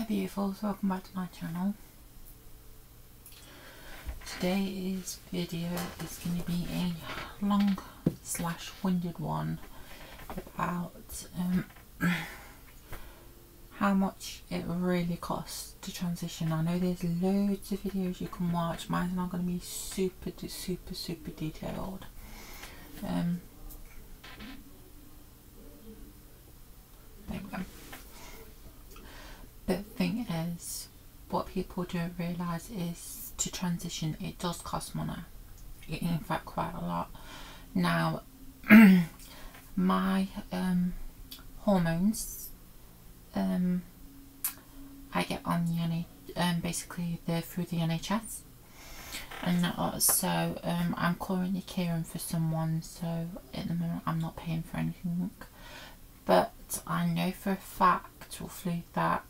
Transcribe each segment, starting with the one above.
Hi beautifuls, welcome back to my channel. Today's video is going to be a long / winded one about how much it really costs to transition. I know there's loads of videos you can watch, mine's not going to be super detailed. There we go. But the thing is, what people don't realise is to transition it does cost money. In fact, quite a lot. Now, my hormones, I get on the basically they're through the NHS, and so I'm currently caring for someone. So at the moment, I'm not paying for anything, but I know for a fact, roughly, that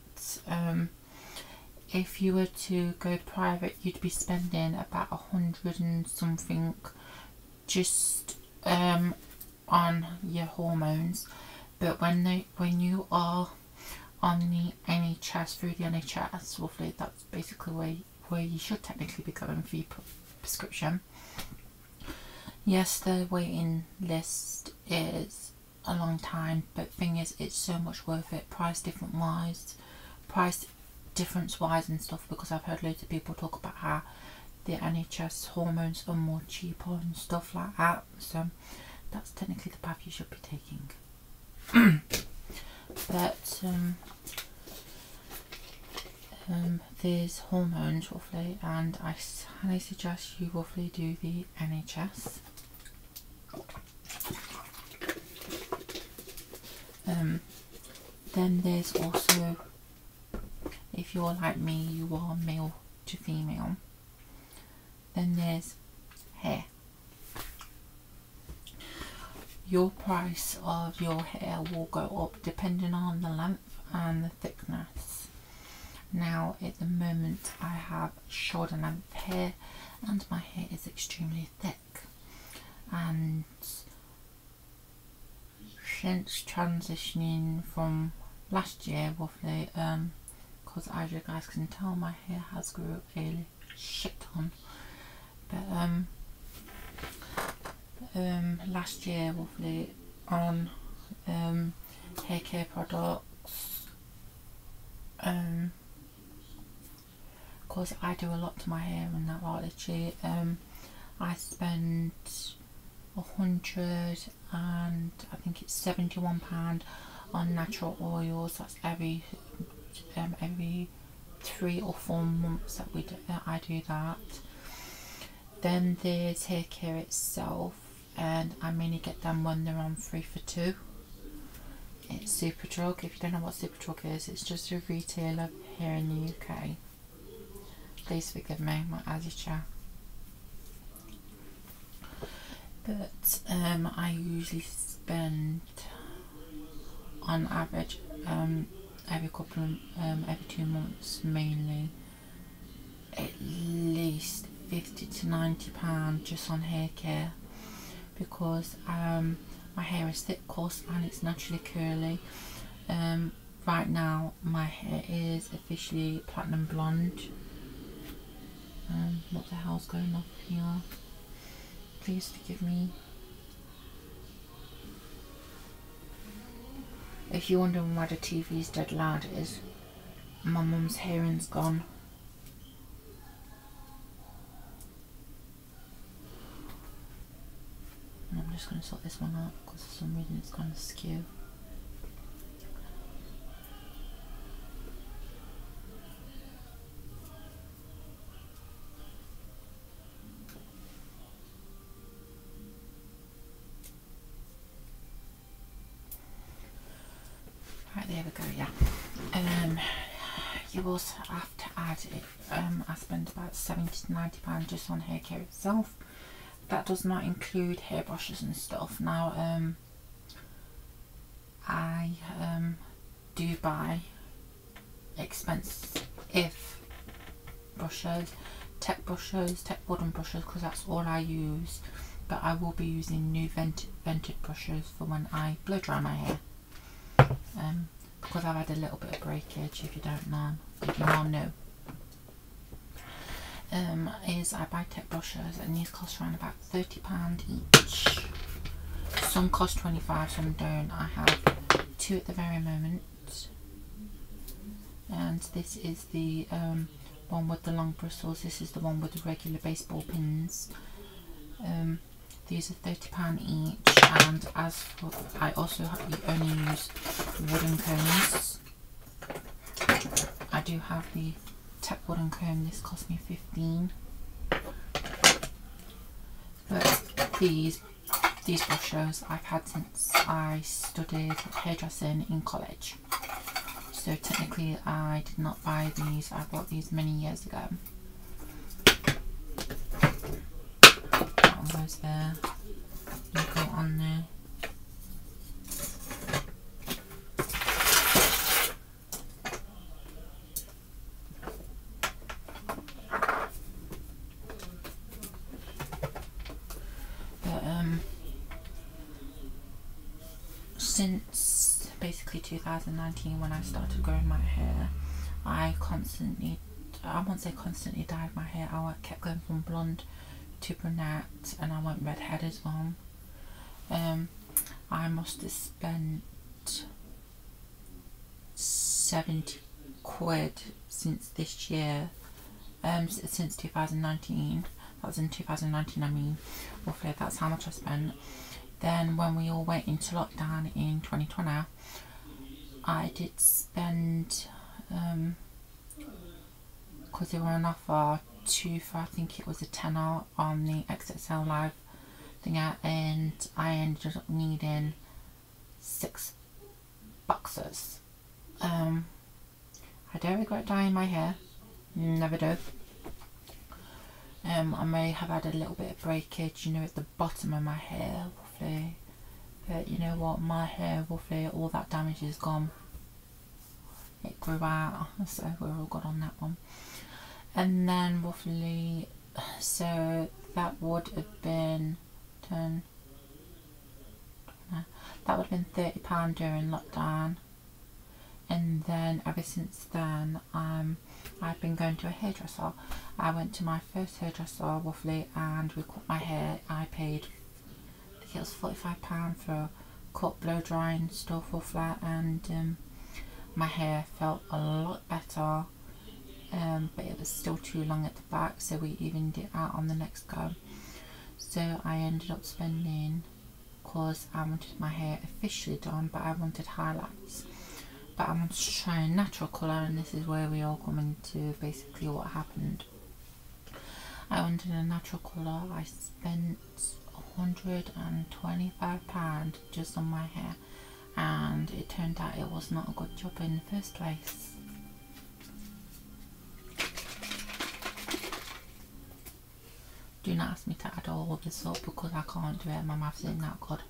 if you were to go private, you'd be spending about 100 and something just on your hormones. But when you are on the NHS, through the NHS, roughly, that's basically where you should technically be going for your prescription. Yes, the waiting list is a long time, but thing is, it's so much worth it, price difference wise and stuff, because I've heard loads of people talk about how the NHS hormones are more cheaper and stuff like that. So that's technically the path you should be taking. But there's hormones roughly, and I highly suggest you roughly do the NHS. Then there's also, if you're like me, you are male to female, then there's hair. Your price of your hair will go up depending on the length and the thickness. Now at the moment I have shoulder length hair and my hair is extremely thick, and since transitioning from last year roughly, because as you guys can tell, my hair has grew a shit ton, but last year roughly, on hair care products, because I do a lot to my hair and that, right, literally, I spend 100 and I think it's £71 on natural oils. That's every 3 or 4 months that I do that. Then there's hair care itself, and I mainly get them when they're on 3 for 2. It's Superdrug. If you don't know what Superdrug is, it's just a retailer here in the UK. Please forgive me, my Azisha. But I usually spend, on average, every 2 months mainly, at least £50 to £90 just on hair care, because my hair is thick, coarse, and it's naturally curly. Right now my hair is officially platinum blonde. What the hell's going on here? Please forgive me. If you're wondering why the TV is dead loud, it is my mum's hearing's gone. And I'm just going to sort this one out because for some reason it's gone askew. Right, there we go, yeah. You also have to add it, I spend about £70 to £90 just on hair care itself. That does not include hair brushes and stuff. Now, I do buy expensive brushes, tech wooden brushes, because that's all I use. But I will be using new vented brushes for when I blow dry my hair. because I've had a little bit of breakage, if you don't know, if you all know. Is I buy tech brushes and these cost around about £30 each. Some cost 25, some don't. I have 2 at the very moment, and this is the one with the long bristles. This is the one with the regular baseball pins. These are £30 each, and as for, I also only use wooden combs. I do have the tech wooden comb. This cost me 15. But these brushes I've had since I studied hairdressing in college. So technically I did not buy these, I bought these many years ago. That one goes there, you go on there. Since basically 2019, when I started growing my hair, I won't say constantly dyed my hair. I kept going from blonde to brunette, and I went redhead as well. I must have spent 70 quid since this year, since 2019. That was in 2019, I mean, roughly that's how much I spent. Then when we all went into lockdown in 2020, I did spend, because they were on offer, 2 for, I think it was a tenner on the XXL Live thing, and I ended up needing 6 boxes. I don't regret dyeing my hair, never do. I may have had a little bit of breakage, you know, at the bottom of my hair, roughly. But you know what, my hair, roughly, all that damage is gone. It grew out, so we're all good on that one. And then roughly, so that would have been £30 during lockdown. And then ever since then, I've been going to a hairdresser. I went to my first hairdresser roughly, and we cut my hair. I paid, I think it was £45 for cut, blow dry and stuff roughly, and my hair felt a lot better, but it was still too long at the back, so we evened it out on the next go. So I ended up spending, because I wanted my hair officially done, but I wanted highlights. But I wanted to try a natural colour, and this is where we all come into basically what happened. I wanted a natural colour. I spent £125 just on my hair, and it turned out it was not a good job in the first place. Do not ask me to add all of this up because I can't do it, my maths isn't that good.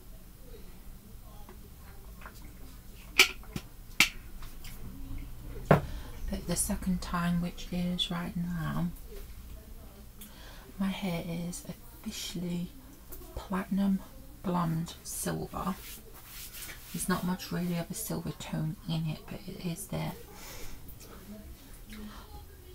But the second time, which is right now, my hair is officially platinum blonde silver. There's not much really of a silver tone in it, but it is there.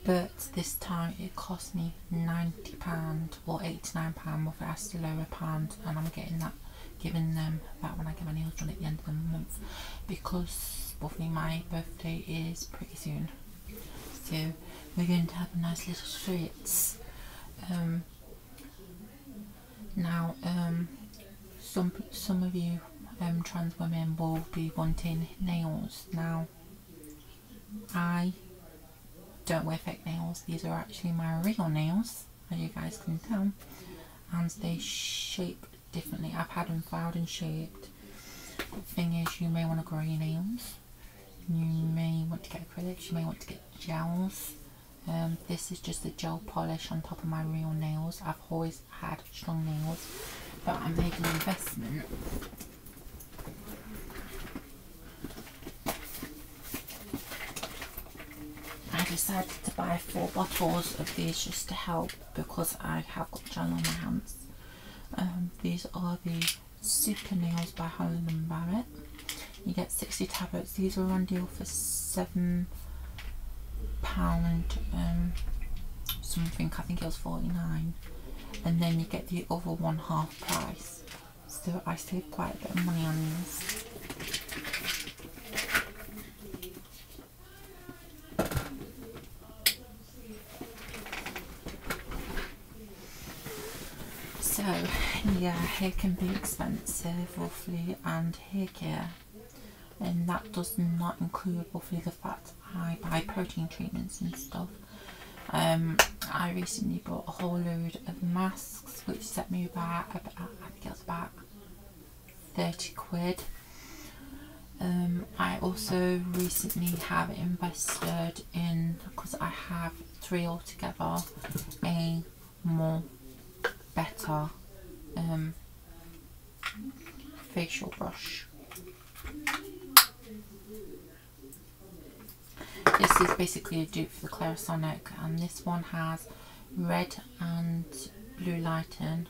But this time it cost me £90 or £89 with a still over £1, and I'm getting that, giving them that when I get my nails done at the end of the month, because roughly my birthday is pretty soon. So we're going to have a nice little treats. Now some of you trans women will be wanting nails. Now I don't wear fake nails. These are actually my real nails, as you guys can tell, and they shape differently. I've had them filed and shaped. The thing is, you may want to grow your nails, you may want to get acrylics, you may want to get gels. This is just a gel polish on top of my real nails. I've always had strong nails, but I'm making an investment. I decided to buy 4 bottles of these just to help, because I have got gel on my hands. These are the Super Nails by Holland & Barrett. You get 60 tablets. These are on deal for £7 something. I think it was 49, and then you get the other one half price. So I saved quite a bit of money on these. So yeah, hair can be expensive roughly, and hair care, and that does not include roughly the fact I buy protein treatments and stuff. I recently bought a whole load of masks, which set me back about, I think it was about 30 quid. I also recently have invested in, because I have 3 altogether, a more better facial brush. This is basically a dupe for the Clarisonic, and this one has red and blue lighting.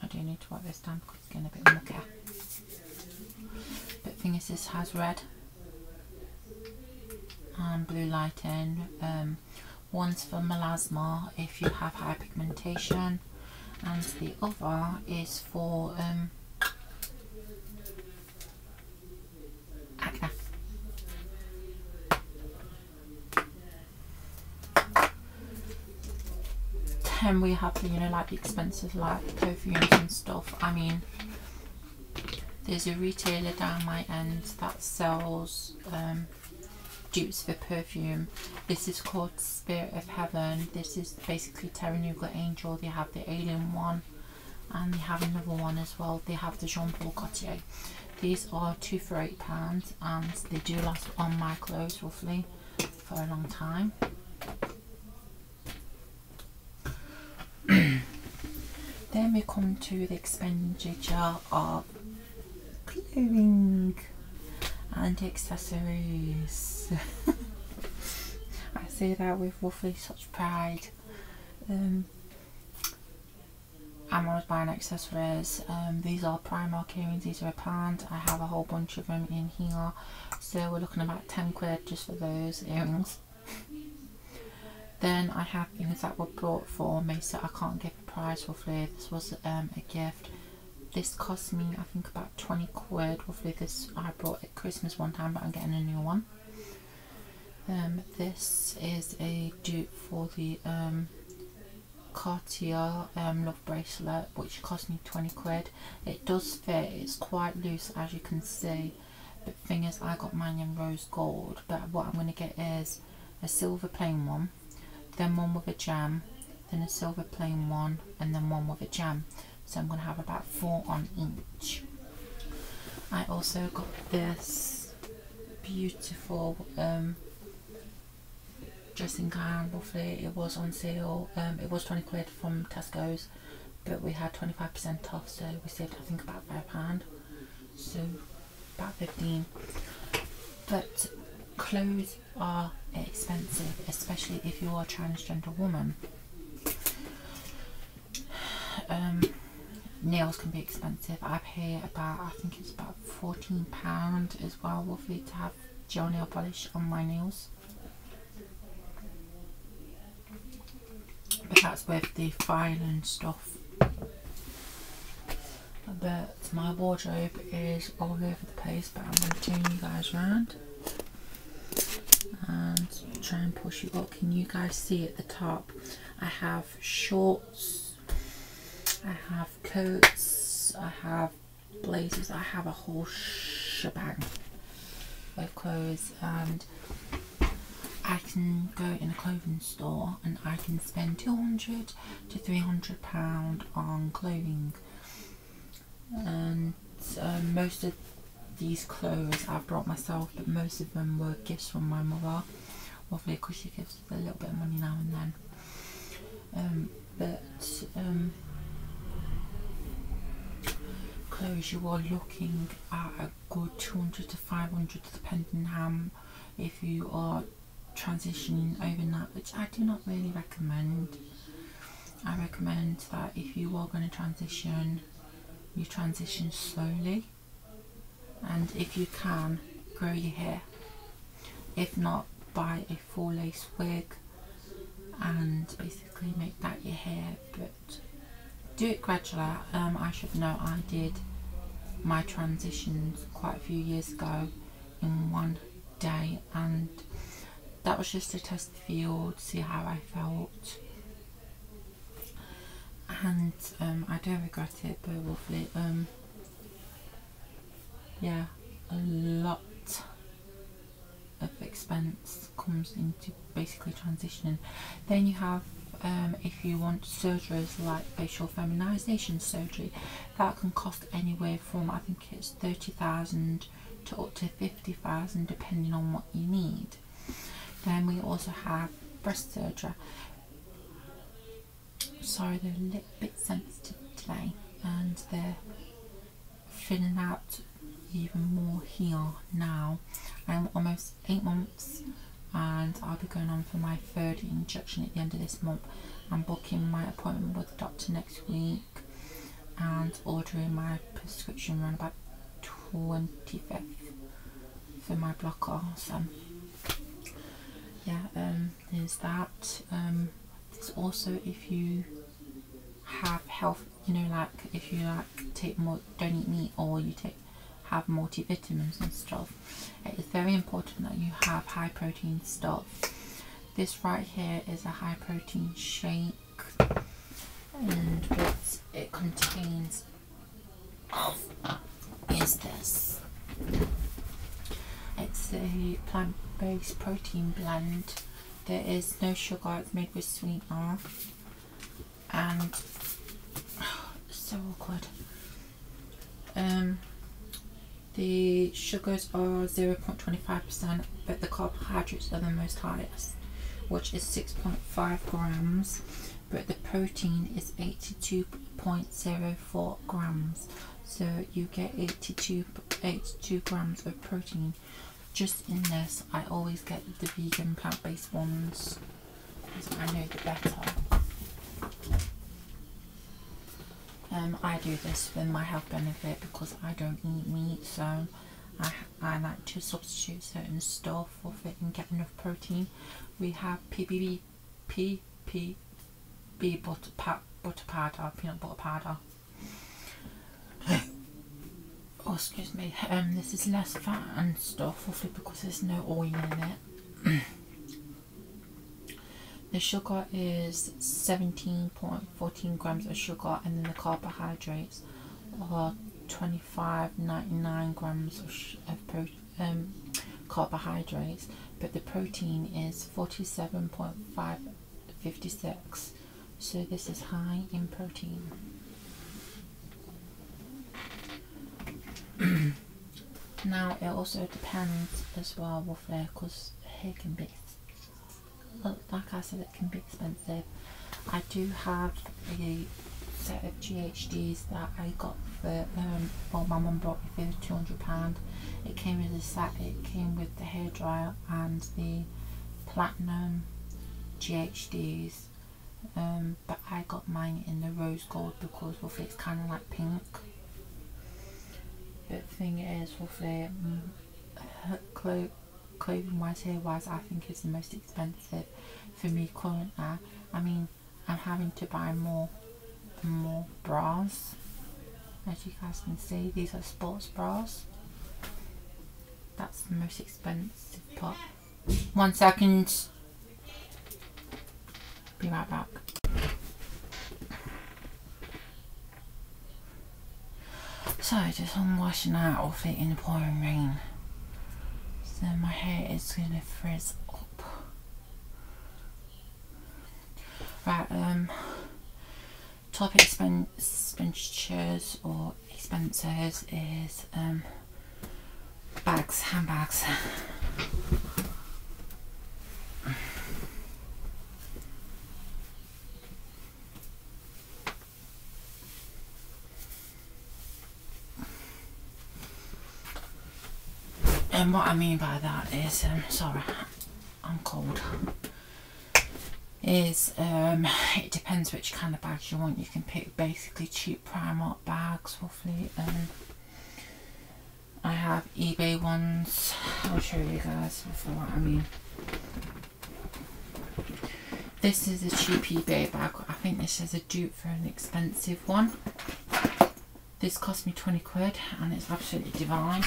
I do need to write this down because it's getting a bit mucky. But the thing is, this has red and blue lighting. One's for melasma if you have hyperpigmentation, and the other is for acne. Then we have the, you know, like the expensive like perfumes and stuff. I mean, there's a retailer down my end that sells dupes for perfume. This is called Spirit of Heaven. This is basically Terra Nougat Angel. They have the Alien one, and they have another one as well. They have the Jean Paul Gaultier. These are 2 for £8, and they do last on my clothes roughly for a long time. Then we come to the expenditure of clothing and accessories. I say that with roughly such pride. I'm always buying accessories. These are Primark earrings. These are £1. I have a whole bunch of them in here, so we're looking about 10 quid just for those earrings. Then I have things that were bought for me, so I can't give a price roughly. This was a gift. This cost me, I think, about 20 quid roughly. This I bought at Christmas one time, but I'm getting a new one. This is a dupe for the Cartier love bracelet, which cost me 20 quid. It does fit, it's quite loose as you can see, but the thing is I got mine in rose gold, but what I'm going to get is a silver plain one, then one with a gem, then a silver plain one, and then one with a gem. So I'm going to have about 4 on each. I also got this beautiful dressing gown roughly. It was on sale. It was 20 quid from Tesco's, but we had 25% off, so we saved I think about £5, so about 15. But clothes are expensive, especially if you are a transgender woman. Nails can be expensive. I pay about, I think it's about £14 as well roughly to have gel nail polish on my nails. But that's with the file and stuff. But my wardrobe is all over the place, but I'm going to turn you guys around and try and push you up. Can you guys see at the top? I have shorts, I have coats, I have blazers, I have a whole shebang of clothes, and I can go in a clothing store and I can spend £200 to £300 on clothing. And most of these clothes I've brought myself, but most of them were gifts from my mother, obviously because she gives a little bit of money now and then. Clothes, you are looking at a good 200 to 500 depending how, if you are transitioning overnight, which I do not really recommend. I recommend that if you are going to transition, you transition slowly and if you can, grow your hair. If not, buy a full lace wig and basically make that your hair, but do it gradually. I should know I did my transitions quite a few years ago in one day, and that was just to test the field, see how I felt, and I don't regret it, but roughly yeah, a lot of expense comes into basically transitioning. Then you have if you want surgeries like facial feminization surgery, that can cost anywhere from, I think it's 30,000 to up to 50,000 depending on what you need. Then we also have breast surgery. Sorry, they're a little bit sensitive today and they're filling out even more here now. I'm almost 8 months and I'll be going on for my 3rd injection at the end of this month. I'm booking my appointment with the doctor next week and ordering my prescription around about 25th for my blocker. So yeah, there's that. There's also, if you have health, you know, like if you like take more, don't eat meat, or you have multivitamins and stuff, it is very important that you have high protein stuff. This right here is a high protein shake, and what it contains is this. It's a plant-based protein blend. There is no sugar, it's made with sweetener, and so awkward. The sugars are 0.25%, but the carbohydrates are the most highest, which is 6.5 grams, but the protein is 82.04 grams. So you get 82 grams of protein just in this. I always get the vegan plant-based ones because I know the better. I do this for my health benefit because I don't eat meat, so I like to substitute certain stuff for it and get enough protein. We have PBB butter powder, peanut butter powder. Oh, excuse me. This is less fat and stuff, obviously, because there's no oil in it. The sugar is 17.14 grams of sugar, and then the carbohydrates are 25.99 grams of carbohydrates, but the protein is 47.56. So this is high in protein. Now it also depends as well with because hair can be, like I said, it can be expensive. I do have a set of GHDs that I got for well, my mum brought me for £200. It came with a set. It came with the hairdryer and the platinum GHDs, but I got mine in the rose gold because roughly it's kind of like pink. But the thing is, roughly clothing wise, hair wise, I think is the most expensive for me currently. I mean, I'm having to buy more and more bras. As you guys can see, these are sports bras. That's the most expensive part. 1 second. Be right back. So just I'm washing out of it in the pouring rain. So my hair is gonna frizz up. Right, top expenditures or expenses is handbags. And what I mean by that is, sorry, I'm cold, is it depends which kind of bags you want. You can pick basically cheap Primark bags, roughly, I have eBay ones. I'll show you guys for what I mean. This is a cheap eBay bag. I think this is a dupe for an expensive one. This cost me 20 quid and it's absolutely divine.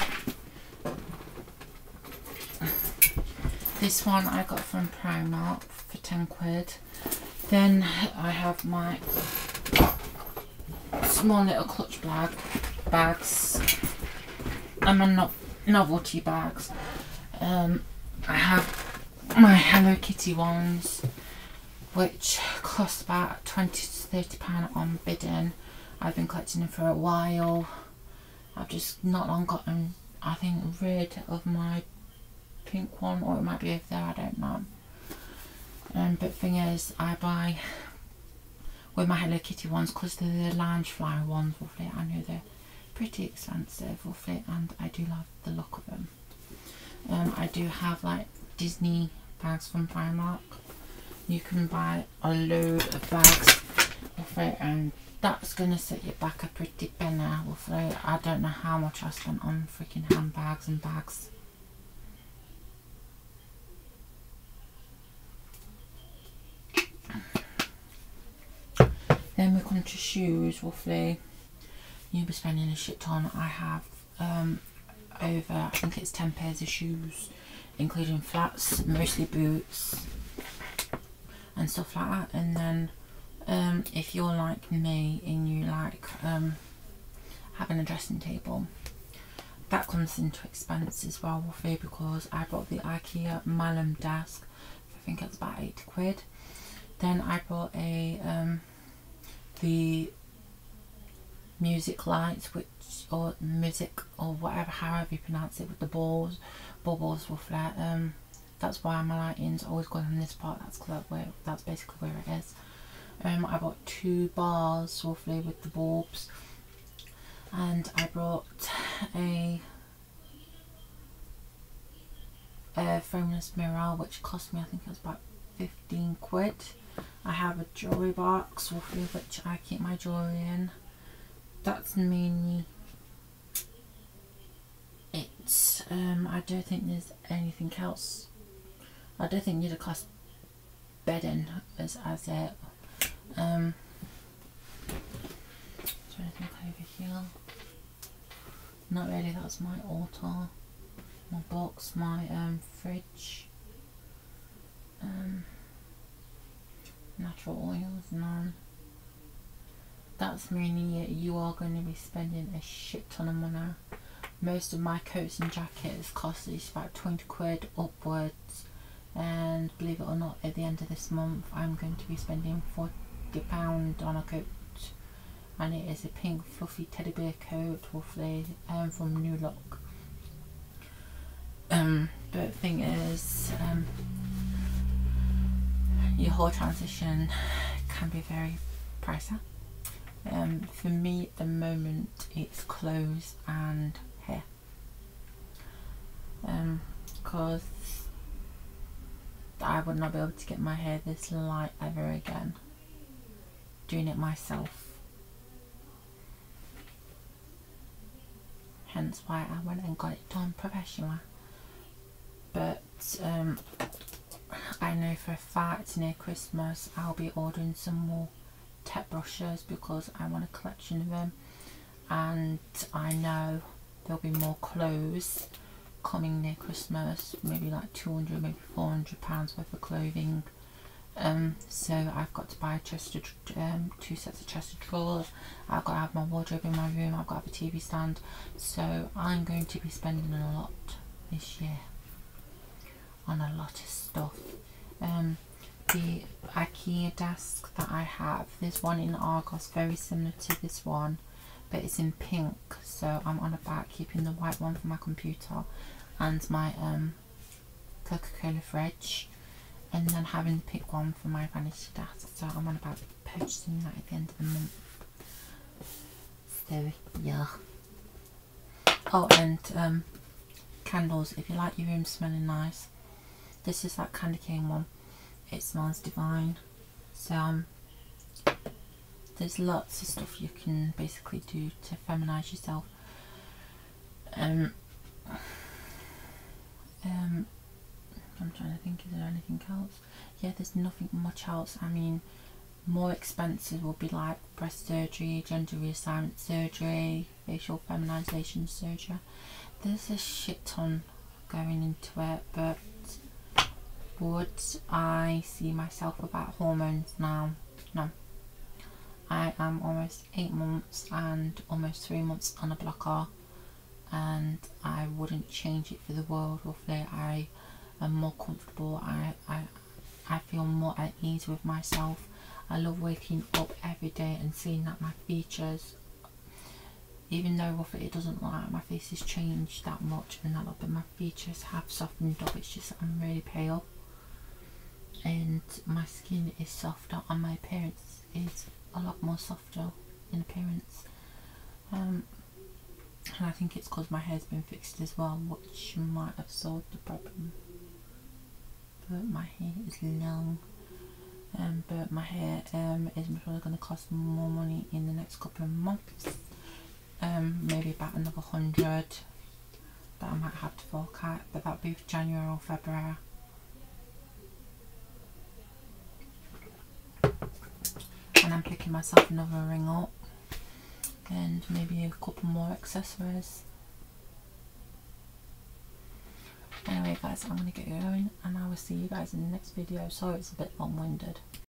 This one I got from Primark for 10 quid. Then I have my small little clutch bags and my novelty bags. I have my Hello Kitty ones, which cost about £20 to £30 on bidding. I've been collecting them for a while. I've just not long gotten, I think, rid of my pink one, or it might be over there, I don't know. But thing is, I buy with my Hello Kitty ones because they're the Loungefly ones, roughly. I know they're pretty expensive, roughly, and I do love the look of them. I do have like Disney bags from Primark. You can buy a load of bags, roughly, and that's gonna set you back a pretty penny, roughly. I don't know how much I spent on freaking handbags and bags. Then we come to shoes, roughly. You'll be spending a shit ton. I have over, I think it's 10 pairs of shoes, including flats, mostly boots and stuff like that. And then if you're like me and you like having a dressing table, that comes into expense as well, roughly, because I bought the IKEA Malum desk. I think it's about 80 quid. Then I bought a the music lights, which, or music, or whatever, however you pronounce it, with the bubbles will flare. That's why my lighting's always going on this part. That's basically where it is. I bought 2 bars, roughly, with the bulbs, and I brought a frameless mirror, which cost me, I think it was about 15 quid. I have a jewellery box, roughly, which I keep my jewellery in. That's mainly it. I don't think there's anything else. I don't think there's a class bedding as it. So anything over here? Not really. That's my altar, my box, my fridge. Natural oils, none. That's mainly it. You are going to be spending a shit ton of money. Most of my coats and jackets cost is about 20 quid upwards, and believe it or not, at the end of this month I'm going to be spending £40 on a coat, and it is a pink fluffy teddy bear coat, roughly, from New Look. But the thing is, your whole transition can be very pricey. For me at the moment it's clothes and hair, because I would not be able to get my hair this light ever again doing it myself, hence why I went and got it done professionally. But I know for a fact near Christmas I'll be ordering some more tech brushes because I want a collection of them, and I know there'll be more clothes coming near Christmas, maybe like 200, maybe 400 pounds worth of clothing. So I've got to buy two sets of chest of drawers. I've got to have my wardrobe in my room. I've got to have a TV stand. So I'm going to be spending a lot this year on a lot of stuff. The IKEA desk that I have, there's one in Argos very similar to this one, but it's in pink, so I'm on about keeping the white one for my computer and my Coca-Cola fridge, and then having the pink one for my vanity desk. So I'm on about purchasing that at the end of the month. So yeah. Oh, and candles, if you like your room smelling nice, this is that candy cane one. It smells divine. So there's lots of stuff you can basically do to feminise yourself. I'm trying to think, is there anything else? Yeah, there's nothing much else. I mean, more expensive will be like breast surgery, gender reassignment surgery, facial feminization surgery. There's a shit ton going into it, but would I see myself without hormones now? No. I am almost 8 months and almost 3 months on a blocker, and I wouldn't change it for the world. Hopefully I am more comfortable. I feel more at ease with myself. I love waking up every day and seeing that my features, even though roughly it doesn't look like my face has changed that much and that little bit, my features have softened up. It's just I'm really pale and my skin is softer and my appearance is a lot more softer in appearance. And I think it's because my hair's been fixed as well, which might have solved the problem. But my hair is long, but my hair is probably going to cost more money in the next couple of months. Maybe about another 100 that I might have to fork out, but that'll be for January or February. And I'm picking myself another ring up and maybe a couple more accessories. Anyway guys, I'm going to get going and I will see you guys in the next video. Sorry it's a bit long-winded.